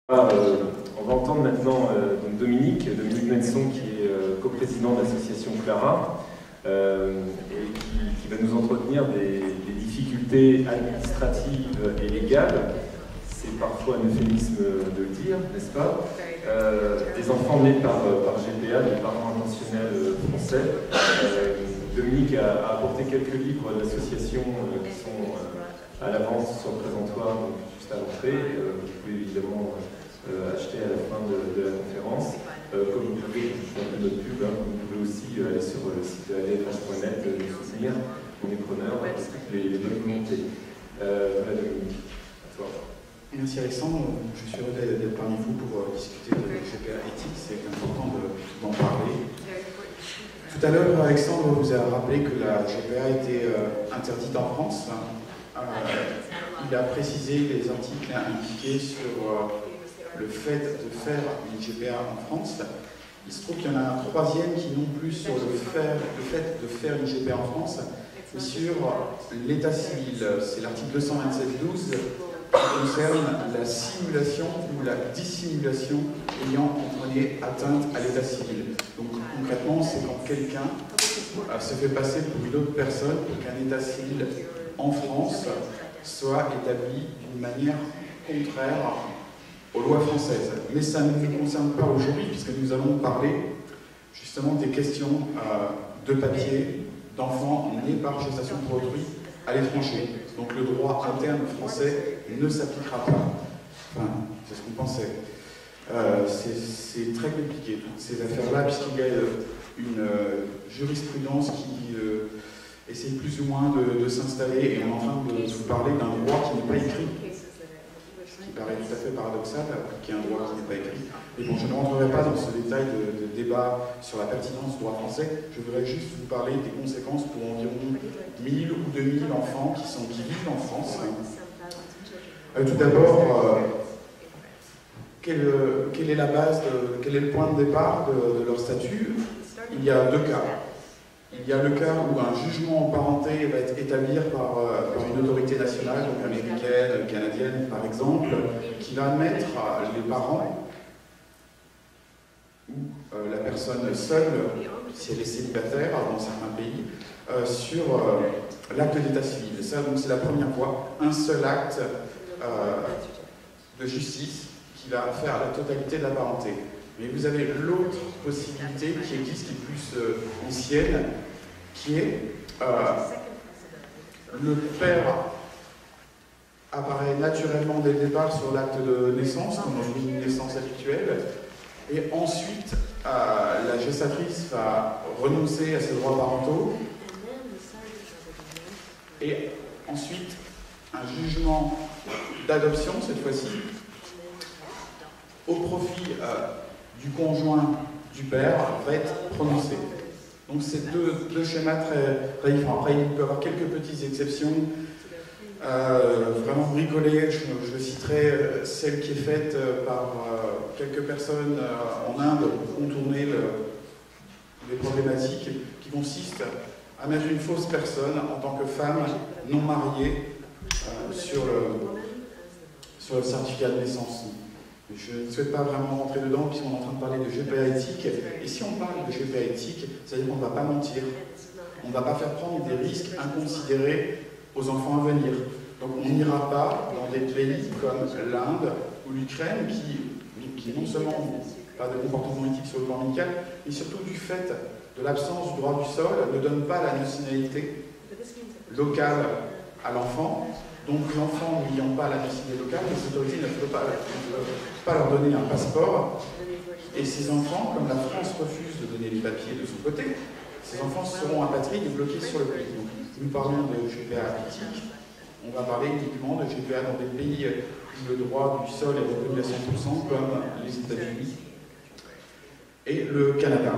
On va entendre maintenant donc Dominique Menson, qui est coprésident de l'association Clara, et qui va nous entretenir des difficultés administratives et légales, c'est parfois un euphémisme de le dire, n'est-ce pas, des enfants nés par GPA, des parents intentionnels français. Dominique a apporté quelques livres de l'association qui sont à l'avance sur le présentoir, donc juste à l'entrée. Vous pouvez évidemment acheter à la fin de la conférence. Comme vous pouvez, je fais un peu notre pub, hein, vous pouvez aussi aller sur le site alfh.net, nous soutenir, on est preneurs, les bonnes volontés. Voilà Dominique, à toi. Merci Alexandre, je suis heureux d'être parmi vous pour discuter de GPA éthique, c'est important d'en parler. Tout à l'heure, Alexandre vous a rappelé que la GPA était interdite en France. Il a précisé les articles indiqués sur le fait de faire une GPA en France. Il se trouve qu'il y en a un troisième qui non plus sur le fait de faire une GPA en France, mais sur l'état civil. C'est l'article 227.12 qui concerne la simulation ou la dissimulation ayant entraîné atteinte à l'état civil. Donc concrètement, c'est quand quelqu'un se fait passer pour une autre personne pour qu'un état civil en France soit établi d'une manière contraire aux lois françaises. Mais ça ne nous concerne pas aujourd'hui, puisque nous allons parler justement des questions de papier d'enfants nés par gestation pour autrui à l'étranger. Donc le droit interne français ne s'appliquera pas. Enfin, c'est ce qu'on pensait. C'est très compliqué, toutes ces affaires-là, puisqu'il y a une jurisprudence qui essaie plus ou moins de s'installer, et on est en train de vous parler d'un droit qui n'est pas écrit. Ce qui paraît tout à fait paradoxal, qu'il y ait un droit qui n'est pas écrit. Mais bon, je ne rentrerai pas dans ce détail de débat sur la pertinence du droit français. Je voudrais juste vous parler des conséquences pour environ 1000 ou 2000 enfants qui vivent en France. Tout d'abord, quelle est la base, quel est le point de départ de leur statut? Il y a deux cas. Il y a le cas où un jugement en parenté va être établi par une autorité nationale, donc américaine, canadienne par exemple, qui va mettre les parents ou la personne seule, si elle est célibataire dans certains pays, sur l'acte d'état civil. Ça, donc, c'est la première fois, un seul acte de justice qui va faire la totalité de la parenté. Mais vous avez l'autre possibilité qui existe, qui est plus ancienne, qui est le père apparaît naturellement dès le départ sur l'acte de naissance, comme dans une naissance habituelle, et ensuite la gestatrice va renoncer à ses droits parentaux, et ensuite un jugement d'adoption, cette fois-ci, au profit du conjoint du père, va être prononcé. Donc c'est deux schémas très différents. Après, il peut y avoir quelques petites exceptions, vraiment bricolées. Je citerai celle qui est faite par quelques personnes en Inde pour contourner les problématiques, qui consiste à mettre une fausse personne en tant que femme non mariée sur le certificat de naissance. Je ne souhaite pas vraiment rentrer dedans puisqu'on est en train de parler de GPA éthique. Et si on parle de GPA éthique, ça veut dire qu'on ne va pas mentir. On ne va pas faire prendre des risques inconsidérés aux enfants à venir. Donc on n'ira pas dans des pays comme l'Inde ou l'Ukraine qui non seulement n'ont pas de comportement éthique sur le plan médical, mais surtout du fait de l'absence du droit du sol, ne donnent pas la nationalité locale à l'enfant. Donc l'enfant n'ayant pas la nationalité locale, les autorités ne peuvent pas leur donner un passeport. Et ces enfants, comme la France refuse de donner les papiers de son côté, ces enfants seront apatrides et bloqués sur le pays. Donc, nous parlons de GPA éthique, on va parler uniquement de GPA dans des pays où le droit du sol est reconnu à 100%, comme les États-Unis et le Canada.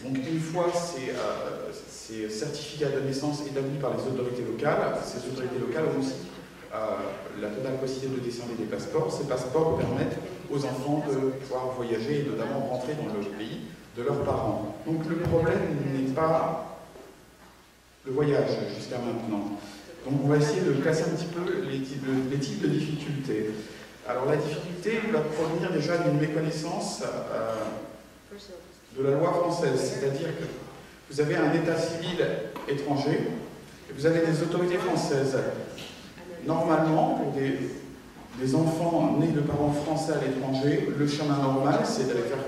Donc une fois ces certificats de naissance établis par les autorités locales, ces autorités locales ont aussi la totale possibilité de décerner des passeports. Ces passeports permettent aux enfants de pouvoir voyager et notamment rentrer dans le pays de leurs parents. Donc le problème n'est pas le voyage jusqu'à maintenant. Donc on va essayer de classer un petit peu les types de difficultés. Alors la difficulté va provenir déjà d'une méconnaissance de la loi française, c'est-à-dire que vous avez un état civil étranger et vous avez des autorités françaises. Normalement, pour des enfants nés de parents français à l'étranger, le chemin normal, c'est d'aller faire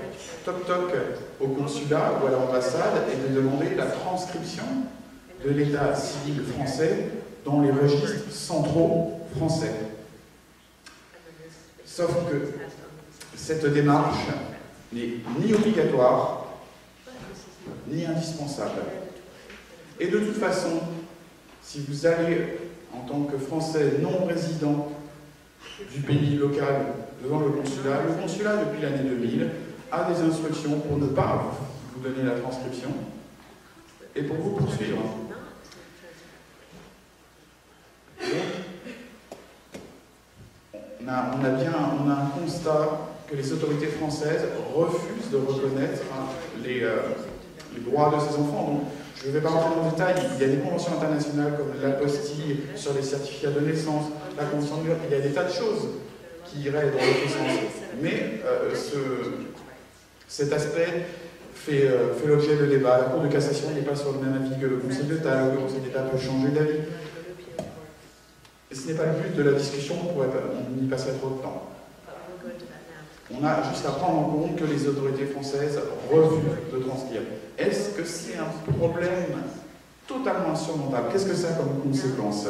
toc-toc au consulat ou à l'ambassade et de demander la transcription de l'état civil français dans les registres centraux français. Sauf que cette démarche n'est ni obligatoire, ni indispensable. Et de toute façon, si vous allez en tant que Français non résident du pays local devant le consulat, depuis l'année 2000, a des instructions pour ne pas vous donner la transcription et pour vous poursuivre. On a un constat que les autorités françaises refusent de reconnaître les droits de ces enfants. Donc, je ne vais pas rentrer dans le détail, il y a des conventions internationales comme l'apostille sur les certificats de naissance, la convention de New York, il y a des tas de choses qui iraient dans l'autre sens. Mais cet aspect fait l'objet de débat. La Cour de cassation n'est pas sur le même avis que le Conseil d'État, le Conseil d'État peut changer d'avis. Et ce n'est pas le but de la discussion, on y passerait trop de temps. On a juste à prendre en compte que les autorités françaises refusent de transcrire. Est-ce que c'est un problème totalement insurmontable? Qu'est-ce que ça a comme conséquence?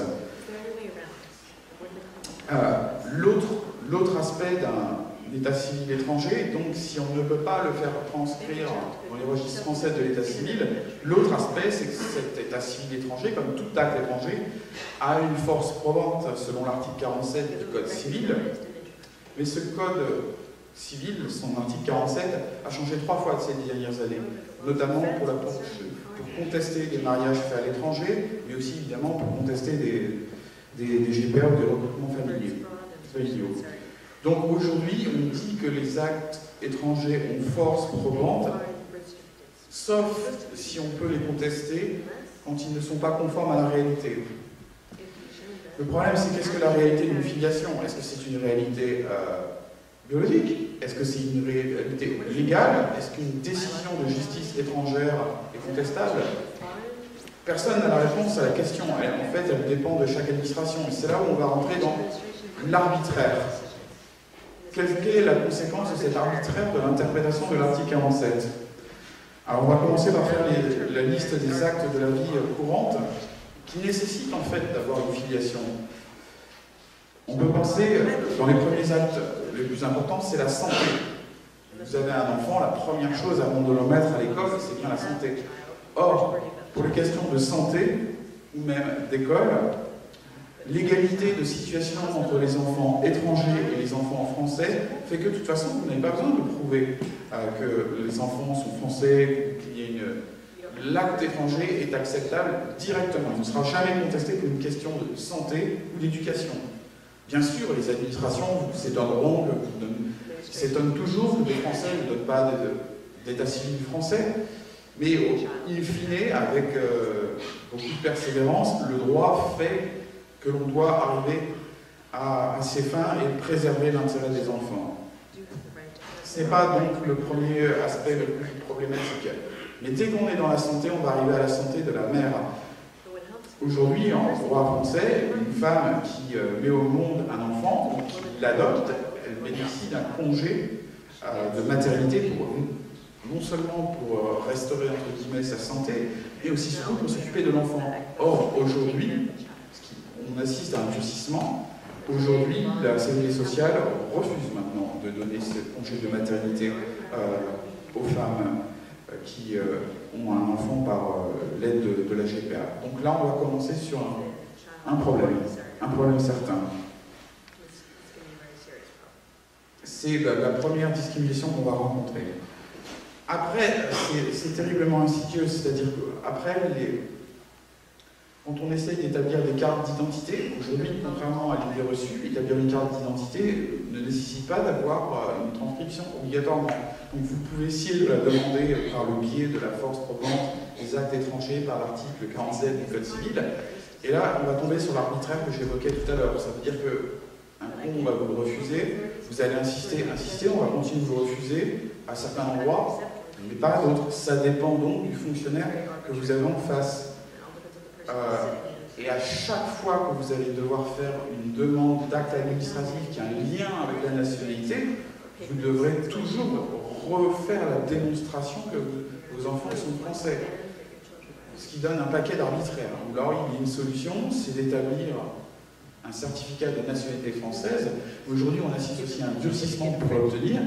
L'autre aspect d'un état civil étranger, donc si on ne peut pas le faire transcrire dans les registres français de l'état civil, l'autre aspect, c'est que cet état civil étranger, comme tout acte étranger, a une force probante selon l'article 47 du Code civil, mais ce Code civil, son article 47, a changé 3 fois ces dernières années, notamment pour contester des mariages faits à l'étranger, mais aussi évidemment pour contester des GPA ou des regroupements familiaux. Donc aujourd'hui, on dit que les actes étrangers ont force probante, sauf si on peut les contester quand ils ne sont pas conformes à la réalité. Le problème, c'est qu'est-ce que la réalité d'une filiation? Est-ce que c'est une réalité biologique? Est-ce que c'est une réalité légale? Est-ce qu'une décision de justice étrangère est contestable? Personne n'a la réponse à la question. En fait, elle dépend de chaque administration. Et c'est là où on va rentrer dans l'arbitraire. Quelle est la conséquence de cet arbitraire de l'interprétation de l'article 47? Alors, on va commencer par faire la liste des actes de la vie courante qui nécessitent en fait d'avoir une filiation. On peut penser, dans les premiers actes les plus importants, c'est la santé. Vous avez un enfant, la première chose avant de le mettre à l'école, c'est bien la santé. Or, pour les questions de santé, ou même d'école, l'égalité de situation entre les enfants étrangers et les enfants français fait que, de toute façon, vous n'avez pas besoin de prouver que les enfants sont français, qu'il y ait l'acte étranger est acceptable directement. Il ne sera jamais contesté pour une question de santé ou d'éducation. Bien sûr, les administrations vous s'étonneront, s'étonnent toujours que les Français ne donnent pas d'état civil français, mais in fine, avec beaucoup de persévérance, le droit fait que l'on doit arriver à ses fins et préserver l'intérêt des enfants. Ce n'est pas donc le premier aspect le plus problématique. Mais dès qu'on est dans la santé, on va arriver à la santé de la mère. Aujourd'hui, en droit français, une femme qui met au monde un enfant, ou qui l'adopte, elle bénéficie d'un congé de maternité non seulement pour restaurer entre guillemets sa santé, mais aussi surtout pour s'occuper de l'enfant. Or, aujourd'hui, on assiste à un durcissement. Aujourd'hui, la sécurité sociale refuse maintenant de donner ce congé de maternité aux femmes qui ont un enfant par l'aide de la GPA. Donc là, on va commencer sur un problème certain. C'est la première discrimination qu'on va rencontrer. Après, c'est terriblement insidieux, c'est-à-dire qu'après, quand on essaye d'établir des cartes d'identité, aujourd'hui, contrairement à l'idée reçue, établir une carte d'identité ne nécessite pas d'avoir une transcription obligatoirement. Donc vous pouvez essayer de la demander par le biais de la force probante des actes étrangers par l'article 47 du Code civil. Et là, on va tomber sur l'arbitraire que j'évoquais tout à l'heure. Ça veut dire qu'un on va vous le refuser, vous allez insister, on va continuer de vous refuser à certains endroits, mais pas à d'autres. Ça dépend donc du fonctionnaire que vous avez en face. Et à chaque fois que vous allez devoir faire une demande d'acte administratif qui a un lien avec la nationalité, vous devrez toujours refaire la démonstration que vos enfants sont français. Ce qui donne un paquet d'arbitraire. Alors il y a une solution, c'est d'établir un certificat de nationalité française. Aujourd'hui, on assiste aussi à un durcissement pour l'obtenir.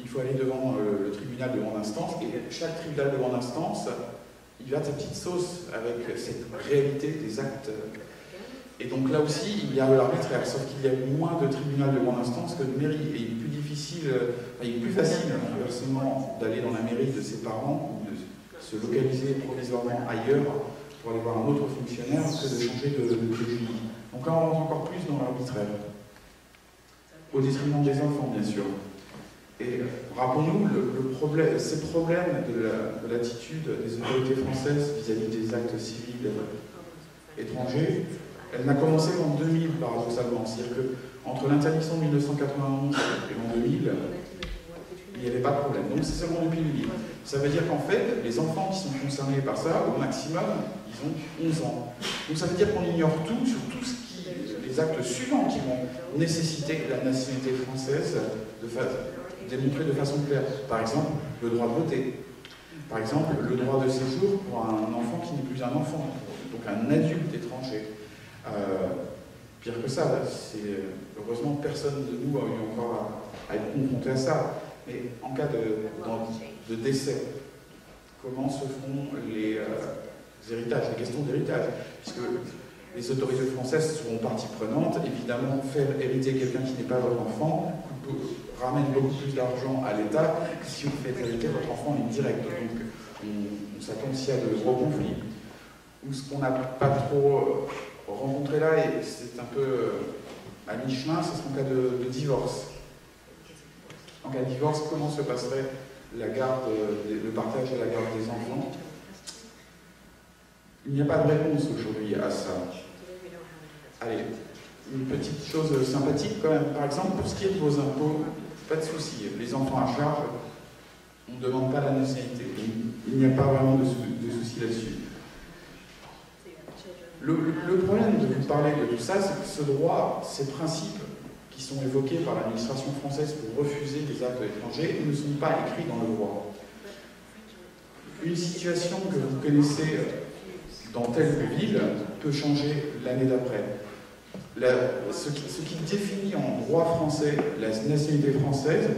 Il faut aller devant le tribunal de grande instance, et chaque tribunal de grande instance, il va à sa petite sauce avec cette réalité des actes. Et donc là aussi, il y a de l'arbitraire, sauf qu'il y a moins de tribunal de grande instance que de mairie. Et il est plus difficile, il est plus facile, inversement, d'aller dans la mairie de ses parents, ou de se localiser provisoirement ailleurs pour aller voir un autre fonctionnaire que de changer de pays. Donc là, on rentre encore plus dans l'arbitraire. Au détriment des enfants, bien sûr. Et rappelons-nous, ces problèmes de l'attitude des autorités françaises vis-à-vis des actes civils étrangers, elle n'a commencé qu'en 2000, paradoxalement. C'est-à-dire qu'entre l'interdiction de 1991 et en 2000, il n'y avait pas de problème. Donc c'est seulement depuis 2000. Ça veut dire qu'en fait, les enfants qui sont concernés par ça, au maximum, ils ont 11 ans. Donc ça veut dire qu'on ignore tout sur tout ce qui, les actes suivants qui vont nécessiter la nationalité française démontrée de façon claire. Par exemple, le droit de voter. Par exemple, le droit de séjour pour un enfant qui n'est plus un enfant, donc un adulte étranger. Pire que ça, heureusement personne de nous a eu encore à être confronté à ça. Mais en cas de décès, comment se font les héritages, les questions d'héritage? Puisque les autorités françaises seront partie prenante. Évidemment, faire hériter quelqu'un qui n'est pas votre enfant ramène beaucoup plus d'argent à l'État que si vous faites hériter votre enfant en ligne directe. Donc, on s'attend aussi à de gros conflits. Ou ce qu'on n'a pas trop rencontré là, et c'est un peu à mi-chemin, c'est en cas de divorce. En cas de divorce, comment se passerait la garde, le partage de la garde des enfants? Il n'y a pas de réponse aujourd'hui à ça. Allez, une petite chose sympathique quand même. Par exemple, pour ce qui est de vos impôts, pas de souci. Les enfants à charge, on ne demande pas la nationalité. Il n'y a pas vraiment de souci là-dessus. Le problème de vous parler de tout ça, c'est que ce droit, ces principes qui sont évoqués par l'administration française pour refuser des actes étrangers ne sont pas écrits dans le droit. Une situation que vous connaissez dans telle ville peut changer l'année d'après. Ce qui définit en droit français la nationalité française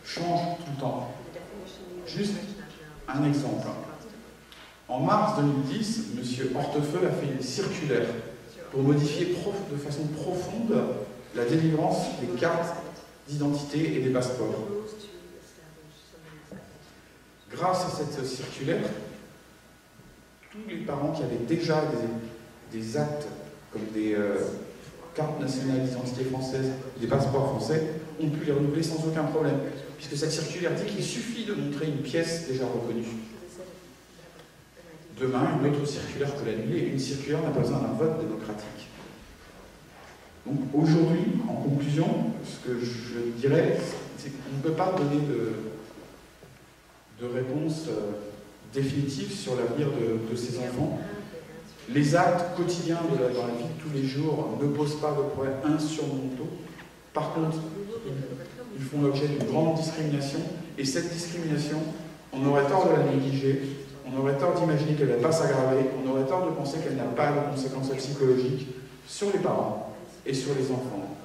change tout le temps. Juste un exemple. En mars 2010, M. Hortefeux a fait une circulaire pour modifier de façon profonde la délivrance des cartes d'identité et des passeports. Grâce à cette circulaire, tous les parents qui avaient déjà des actes comme des cartes nationales d'identité française, des passeports français, ont pu les renouveler sans aucun problème, puisque cette circulaire dit qu'il suffit de montrer une pièce déjà reconnue. Demain, une autre circulaire peut l'annuler, et une circulaire n'a pas besoin d'un vote démocratique. Donc aujourd'hui, en conclusion, ce que je dirais, c'est qu'on ne peut pas donner de réponse définitive sur l'avenir de ces enfants. Les actes quotidiens dans la vie de tous les jours ne posent pas de problème insurmontaux. Par contre, ils font l'objet d'une grande discrimination, et cette discrimination, on aurait tort de la négliger, on aurait tort d'imaginer qu'elle ne va pas s'aggraver, on aurait tort de penser qu'elle n'a pas de conséquences psychologiques sur les parents et sur les enfants.